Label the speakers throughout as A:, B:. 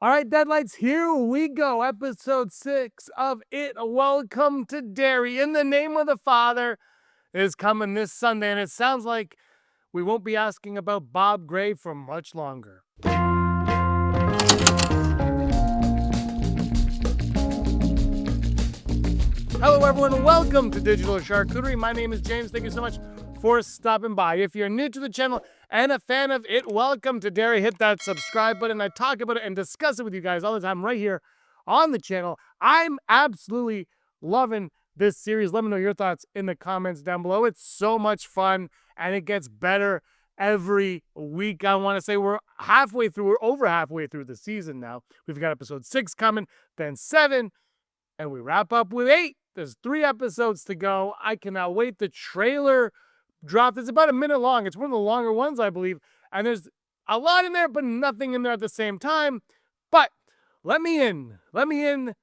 A: All right, Deadlights, here we go. Episode 6 of It. Welcome to Derry. In the Name of the Father is coming this Sunday, and it sounds like we won't be asking about Bob Gray for much longer. Hello, everyone. Welcome to Digital Charcuterie. My name is James. Thank you so much for stopping by. If you're new to the channel and a fan of It, welcome to Derry. Hit that subscribe button. I talk about it and discuss it with you guys all the time right here on the channel. I'm absolutely loving this series. Let me know your thoughts in the comments down below. It's so much fun and it gets better every week. I want to say we're over halfway through the season now. We've got episode 6 coming, then 7, and we wrap up with 8. There's 3 episodes to go. I cannot wait. The trailer dropped. It's about a minute long. It's one of the longer ones, I believe. And there's a lot in there, but nothing in there at the same time. But let me in. And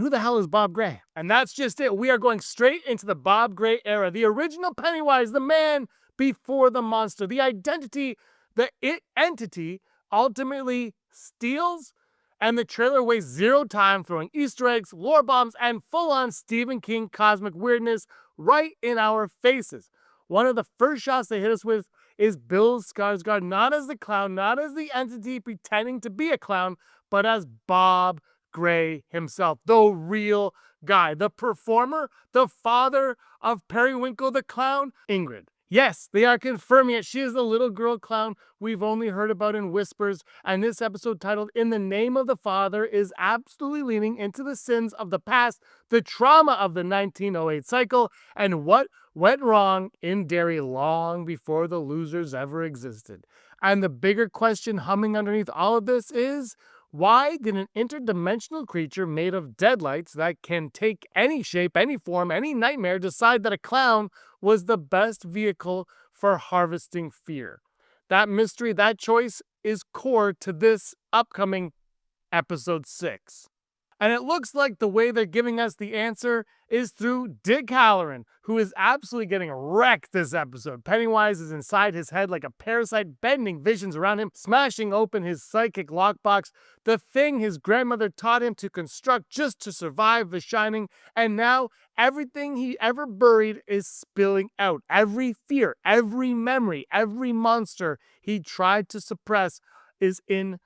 A: who the hell is Bob Gray? And that's just it. We are going straight into the Bob Gray era. The original Pennywise, the man before the monster. The identity, the it entity ultimately steals. And the trailer wastes zero time throwing Easter eggs, lore bombs, and full-on Stephen King cosmic weirdness right in our faces. One of the first shots they hit us with is Bill Skarsgård, not as the clown, not as the entity pretending to be a clown, but as Bob Gray himself, the real guy, the performer, the father of Periwinkle the clown, Ingrid. Yes, they are confirming it. She is the little girl clown we've only heard about in whispers, and this episode titled In the Name of the Father is absolutely leaning into the sins of the past, the trauma of the 1908 cycle, and what went wrong in Derry long before the losers ever existed. And the bigger question humming underneath all of this is, why did an interdimensional creature made of deadlights that can take any shape, any form, any nightmare decide that a clown was the best vehicle for harvesting fear? That mystery, that choice is core to this upcoming episode 6. And it looks like the way they're giving us the answer is through Dick Halloran, who is absolutely getting wrecked this episode. Pennywise is inside his head like a parasite, bending visions around him, smashing open his psychic lockbox, the thing his grandmother taught him to construct just to survive The Shining, and now everything he ever buried is spilling out. Every fear, every memory, every monster he tried to suppress is in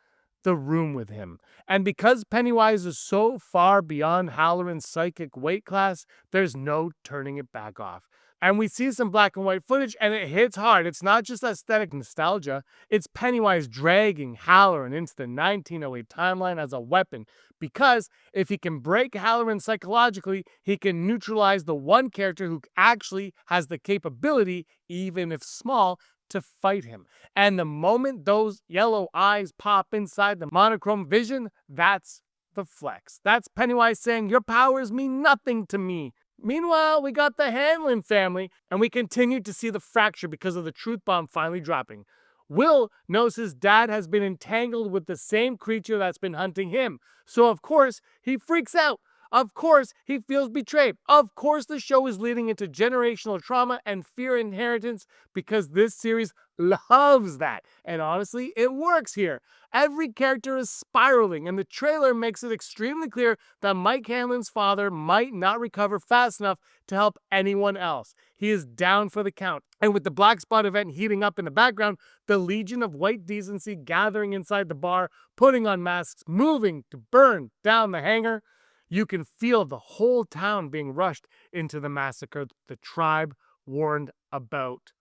A: the room with him. And because Pennywise is so far beyond Halloran's psychic weight class, there's no turning it back off. And we see some black and white footage and it hits hard. It's not just aesthetic nostalgia, it's Pennywise dragging Halloran into the 1908 timeline as a weapon. Because if he can break Halloran psychologically, he can neutralize the one character who actually has the capability, even if small, to fight him. And the moment those yellow eyes pop inside the monochrome vision, that's the flex. That's Pennywise saying, your powers mean nothing to me. Meanwhile, we got the Hanlon family, and we continue to see the fracture because of the truth bomb finally dropping. Will knows his dad has been entangled with the same creature that's been hunting him. So of course, he freaks out. Of course, he feels betrayed. Of course, the show is leading into generational trauma and fear inheritance because this series loves that. And honestly, it works here. Every character is spiraling, and the trailer makes it extremely clear that Mike Hanlon's father might not recover fast enough to help anyone else. He is down for the count. And with the Black Spot event heating up in the background, the Legion of White Decency gathering inside the bar, putting on masks, moving to burn down the hangar, you can feel the whole town being rushed into the massacre the tribe warned about.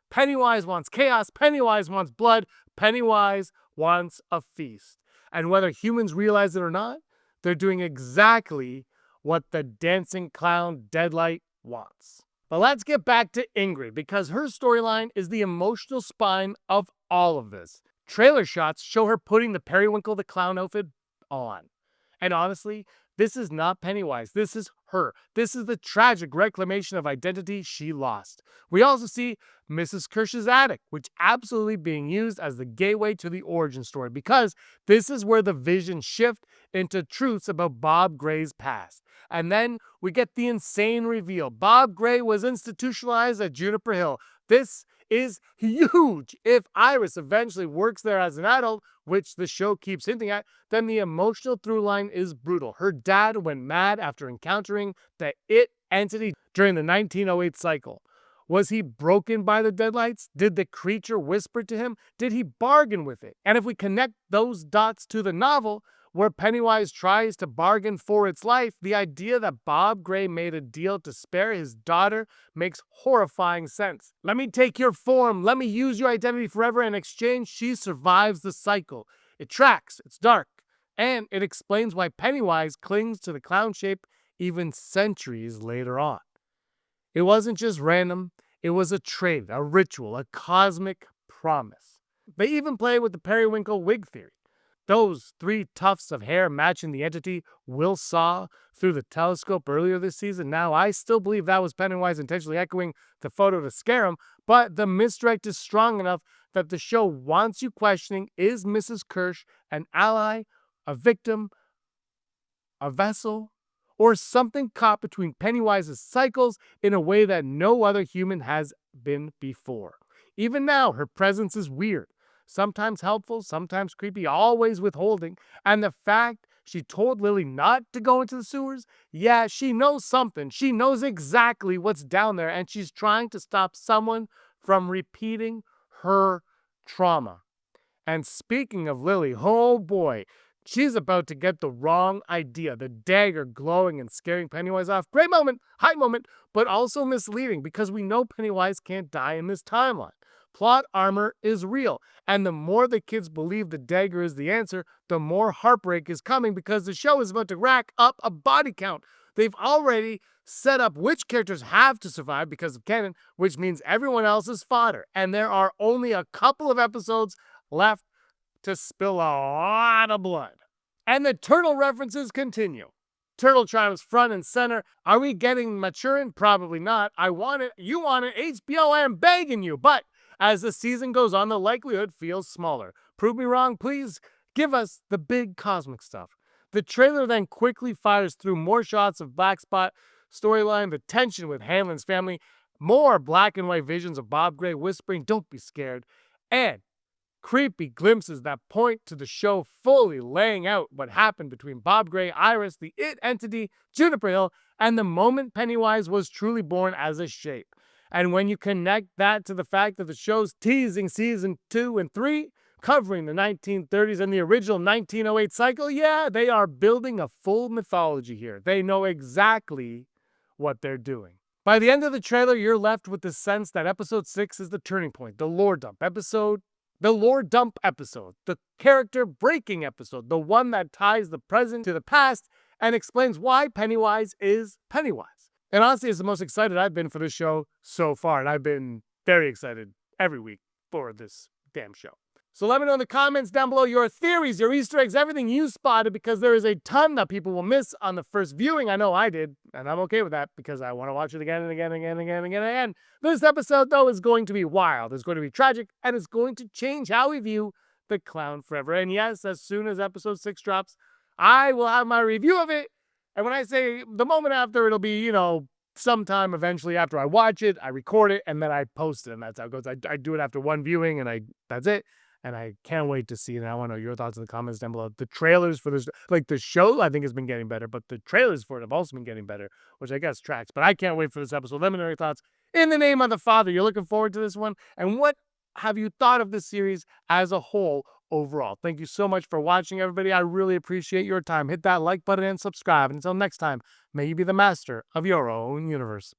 A: Pennywise wants chaos, Pennywise wants blood, Pennywise wants a feast. And whether humans realize it or not, they're doing exactly what the dancing clown Deadlight wants. But let's get back to Ingrid, because her storyline is the emotional spine of all of this. Trailer shots show her putting the Periwinkle the clown outfit on. And honestly, this is not Pennywise. This is her. This is the tragic reclamation of identity she lost. We also see Mrs. Kirsch's attic, which absolutely being used as the gateway to the origin story, because this is where the visions shift into truths about Bob Gray's past. And then we get the insane reveal. Bob Gray was institutionalized at Juniper Hill. This is huge. If Iris eventually works there as an adult, which the show keeps hinting at, then the emotional through line is brutal. Her dad went mad after encountering the It entity during the 1908 cycle. Was he broken by the deadlights? Did the creature whisper to him? Did he bargain with it? And if we connect those dots to the novel, where Pennywise tries to bargain for its life, the idea that Bob Gray made a deal to spare his daughter makes horrifying sense. Let me take your form, let me use your identity forever. In exchange, she survives the cycle. It tracks, it's dark, and it explains why Pennywise clings to the clown shape even centuries later on. It wasn't just random, it was a trade, a ritual, a cosmic promise. They even play with the periwinkle wig theory. Those three tufts of hair matching the entity Will saw through the telescope earlier this season. Now, I still believe that was Pennywise intentionally echoing the photo to scare him, but the misdirect is strong enough that the show wants you questioning, is Mrs. Kirsch an ally, a victim, a vessel, or something caught between Pennywise's cycles in a way that no other human has been before? Even now, her presence is weird. Sometimes helpful, sometimes creepy, always withholding. And the fact she told Lily not to go into the sewers, yeah, she knows something. She knows exactly what's down there, and she's trying to stop someone from repeating her trauma. And speaking of Lily, oh boy, she's about to get the wrong idea. The dagger glowing and scaring Pennywise off. Great moment, high moment, but also misleading because we know Pennywise can't die in this timeline. Plot armor is real, and the more the kids believe the dagger is the answer, the more heartbreak is coming because the show is about to rack up a body count. They've already set up which characters have to survive because of canon, which means everyone else is fodder, and there are only a couple of episodes left to spill a lot of blood. And the turtle references continue. Turtle Triumphs front and center. Are we getting maturing? Probably not. I want it. You want it. HBO, I am begging you. But as the season goes on, the likelihood feels smaller. Prove me wrong, please. Give us the big cosmic stuff. The trailer then quickly fires through more shots of Black Spot storyline, the tension with Hanlon's family, more black and white visions of Bob Gray whispering, "Don't be scared," and creepy glimpses that point to the show fully laying out what happened between Bob Gray, Iris, the It entity, Juniper Hill, and the moment Pennywise was truly born as a shape. And when you connect that to the fact that the show's teasing season 2 and 3, covering the 1930s and the original 1908 cycle, yeah, they are building a full mythology here. They know exactly what they're doing. By the end of the trailer, you're left with the sense that episode 6 is the turning point, the lore dump episode, the character breaking episode, the one that ties the present to the past and explains why Pennywise is Pennywise. And honestly, it's the most excited I've been for this show so far, and I've been very excited every week for this damn show. So let me know in the comments down below your theories, your Easter eggs, everything you spotted, because there is a ton that people will miss on the first viewing. I know I did, and I'm okay with that because I want to watch it again and again and again and again and again and again. This episode, though, is going to be wild. It's going to be tragic, and it's going to change how we view the clown forever. And yes, as soon as episode 6 drops, I will have my review of it. And when I say the moment after, it'll be, sometime eventually after I watch it, I record it, and then I post it, and that's how it goes. I do it after one viewing, and that's it. And I can't wait to see it. And I want to know your thoughts in the comments down below. The trailers for this, like the show, I think has been getting better, but the trailers for it have also been getting better, which I guess tracks. But I can't wait for this episode. Let me know your thoughts. In the name of the Father, you're looking forward to this one. And what have you thought of this series as a whole overall? Thank you so much for watching, everybody. I really appreciate your time. Hit that like button and subscribe. And until next time, may you be the master of your own universe.